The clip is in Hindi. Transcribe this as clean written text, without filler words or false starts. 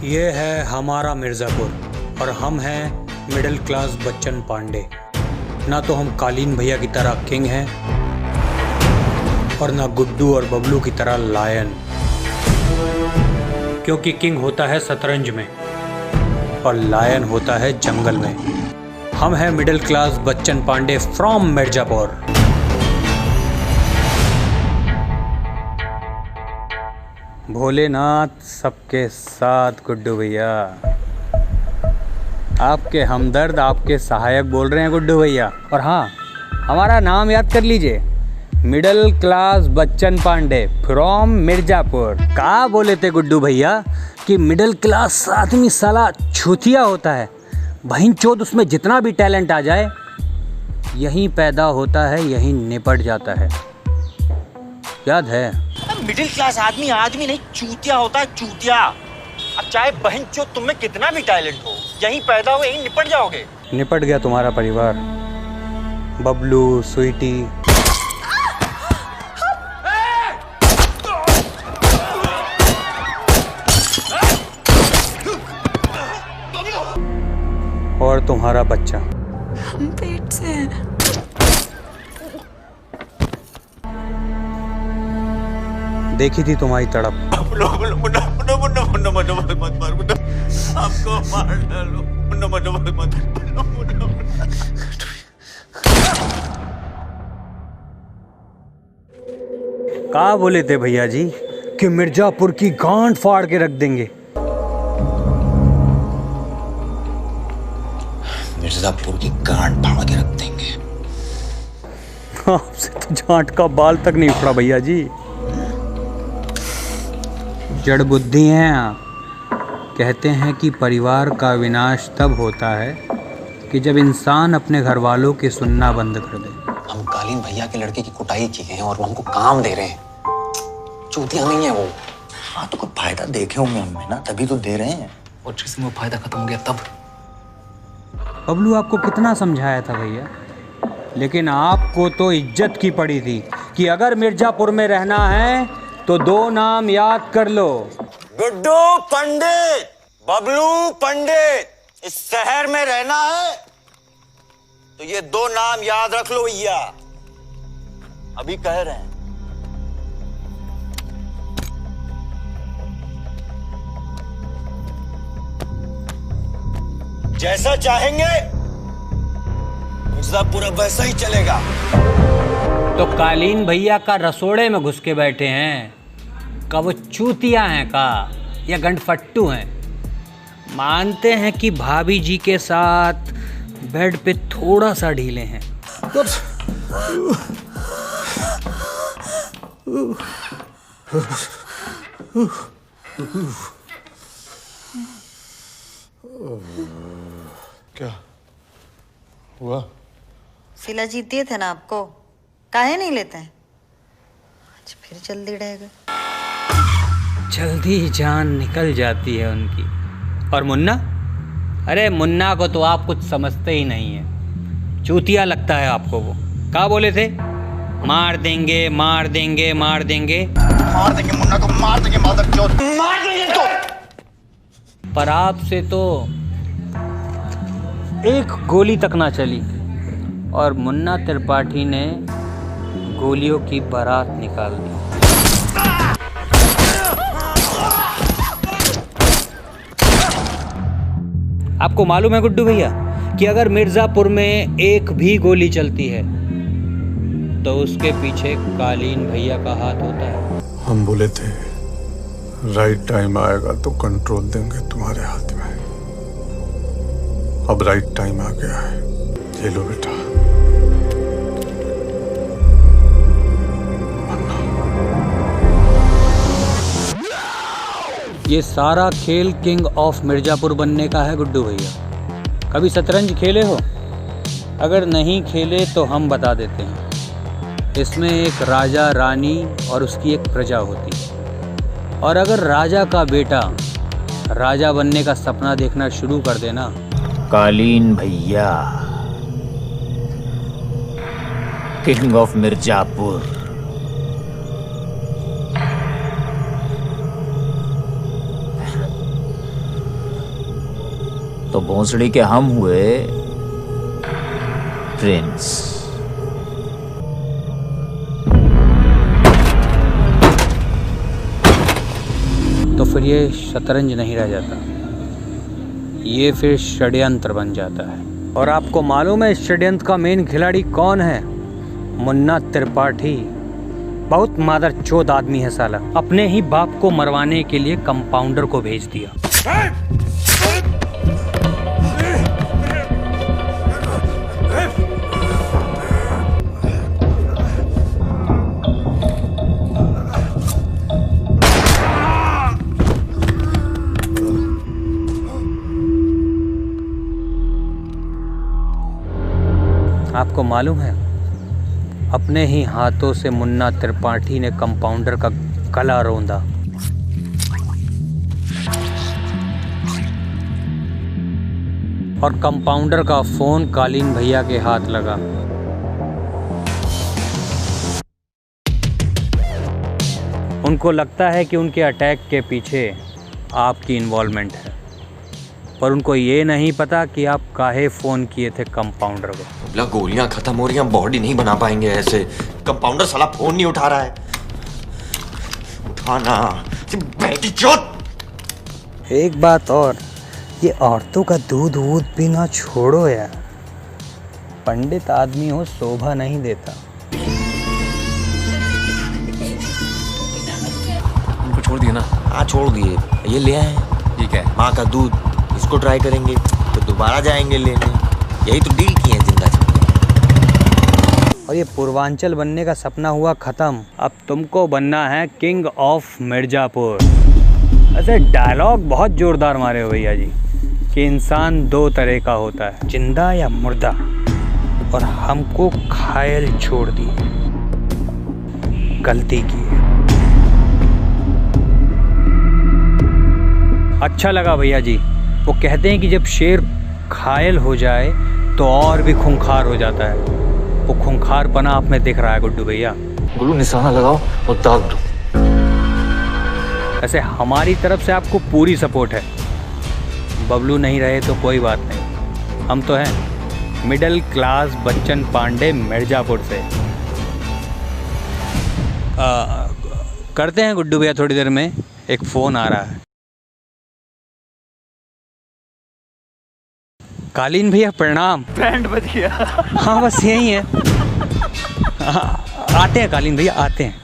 ये है हमारा मिर्ज़ापुर और हम हैं मिडिल क्लास बच्चन पांडे। ना तो हम कालीन भैया की तरह किंग हैं और ना गुड्डू और बबलू की तरह लायन, क्योंकि किंग होता है शतरंज में और लायन होता है जंगल में। हम हैं middle class Bachchan Pandey from Mirzapur. Bholenath सबके साथ गुड्डू भैया। आपके हमदर्द, आपके सहायक बोल रहे हैं गुड्डू भैया। और हाँ, हमारा नाम याद कर लीजिए, middle class Bachchan Pandey from Mirzapur. कहाँ बोले थे गुड्डू भैया कि मिडिल क्लास आदमी साला छूतिया होता है, बहिनचोद उसमें जितना भी टैलेंट आ जाए यहीं पैदा होता है, यहीं निपट जाता है। याद है? मिडिल क्लास आदमी आदमी नहीं, चूतिया होता है, चूतिया। अब चाहे बहनचोद तुम में कितना भी टैलेंट हो, यहीं पैदा हो यहीं निपट जाओगे। निपट गया तुम्हारा परिवार, बबलू, स्वीटी। और तुम्हारा बच्चा। हम पेट से हैं। देखी थी तुम्हारी तड़प। कहा बोले थे भैया जी कि मिर्ज़ापुर की गांड फाड़ के रख देंगे। मिर्ज़ापुर की गांड फाड़ के रख देंगे। आपसे तो जांट का बाल तक नहीं उखड़ा भैया जी। जड़ बुद्धि हैं आप। कहते हैं कि परिवार का विनाश तब होता है कि जब इंसान अपने घर वालों की सुनना बंद कर दे। हम कालीन भैया के लड़के की कुटाई की हैं और वो हमको काम दे रहे हैं। चूतिया नहीं है वो। हाँ तो कोई फायदा देखे होंगे हमें ना, तभी तो दे रहे हैं। और जिसमें वो फायदा खत्म हो गया तब। बबलू आपको कितना समझाया था भैया, लेकिन आपको तो इज्जत की पड़ी थी कि अगर मिर्ज़ापुर में रहना है तो दो नाम याद कर लो, गुड्डू पंडित, बबलू पंडित। इस शहर में रहना है तो ये दो नाम याद रख लो भैया, अभी कह रहे हैं। जैसा चाहेंगे मिर्ज़ापुर वैसा ही चलेगा। तो कालीन भैया का रसोड़े में घुस के बैठे हैं का वो चूतिया हैं का या गंडफट्टू हैं? मानते हैं कि भाभी जी के साथ बेड पे थोड़ा सा ढीले हैं। क्या हुआ? शिला जीत दिए थे ना आपको, काहे नहीं लेते हैं? आज फिर जल्दी रहेगा। जल्दी जान निकल जाती है उनकी। और मुन्ना, अरे मुन्ना को तो आप कुछ समझते ही नहीं है, चूतिया लगता है आपको वो। क्या बोले थे? मार देंगे मार देंगे मार देंगे। मार देंगे मुन्ना को, मार देंगे मादरचोद, मार देंगे तो। पर आपसे तो एक गोली तक ना चली और मुन्ना त्रिपाठी ने गोलियों की बारात निकाल दी। आपको मालूम है गुड्डू भैया कि अगर मिर्ज़ापुर में एक भी गोली चलती है तो उसके पीछे कालीन भैया का हाथ होता है। हम बोले थे राइट टाइम आएगा तो कंट्रोल देंगे तुम्हारे हाथ में। अब राइट टाइम आ गया है, ये लो बेटा। ये सारा खेल किंग ऑफ मिर्ज़ापुर बनने का है गुड्डू भैया। कभी शतरंज खेले हो? अगर नहीं खेले तो हम बता देते हैं। इसमें एक राजा, रानी और उसकी एक प्रजा होती है। और अगर राजा का बेटा राजा बनने का सपना देखना शुरू कर देना, कालीन भैया किंग ऑफ मिर्ज़ापुर, तो भोसड़ी के हम हुए प्रिंस। तो फिर ये शतरंज नहीं रह जाता, ये फिर षड्यंत्र बन जाता है। और आपको मालूम है इस षड्यंत्र का मेन खिलाड़ी कौन है? मुन्ना त्रिपाठी। बहुत मादरचोद आदमी है साला। अपने ही बाप को मरवाने के लिए कंपाउंडर को भेज दिया। आपको मालूम है अपने ही हाथों से मुन्ना त्रिपाठी ने कंपाउंडर का गला रौंदा। और कंपाउंडर का फोन कालीन भैया के हाथ लगा। उनको लगता है कि उनके अटैक के पीछे आपकी इन्वॉल्वमेंट है, पर उनको ये नहीं पता कि आप काहे फोन किए थे कंपाउंडर को। बोला गोलियां खत्म हो रही हैं, बॉडी नहीं बना पाएंगे ऐसे। कंपाउंडर साला फोन नहीं उठा रहा है। उठाना बेटी चोट। एक बात और, ये औरतों का दूध वूध पीना छोड़ो यार। पंडित आदमी हो शोभा नहीं देता। उनको छोड़ दिए ना? हाँ छोड़ दिए। ये ले आए। ठीक है, माँ का दूध, इसको ट्राई करेंगे तो दोबारा जाएंगे लेने। यही तो डील किए हैं जिंदा। और ये पूर्वांचल बनने का सपना हुआ खत्म। अब तुमको बनना है किंग ऑफ मिर्जापुर। ऐसे डायलॉग बहुत जोरदार मारे हो भैया जी कि इंसान दो तरह का होता है, जिंदा या मुर्दा, और हमको घायल छोड़ दी। गलती की। अच्छा लगा भैया जी। वो कहते हैं कि जब शेर घायल हो जाए तो और भी खूंखार हो जाता है। वो खूंखारपना आप में दिख रहा है गुड्डू भैया। गुल्लू निशाना लगाओ और दाग दो। ऐसे हमारी तरफ से आपको पूरी सपोर्ट है। बबलू नहीं रहे तो कोई बात नहीं, हम तो हैं मिडिल क्लास बच्चन पांडे मिर्जापुर से। करते हैं गुड्डू भैया थोड़ी देर में, एक फ़ोन आ रहा है। कालीन भैया प्रणाम। बैंड बज गया। हाँ बस यही है। हाँ, आते हैं कालीन भैया, आते हैं।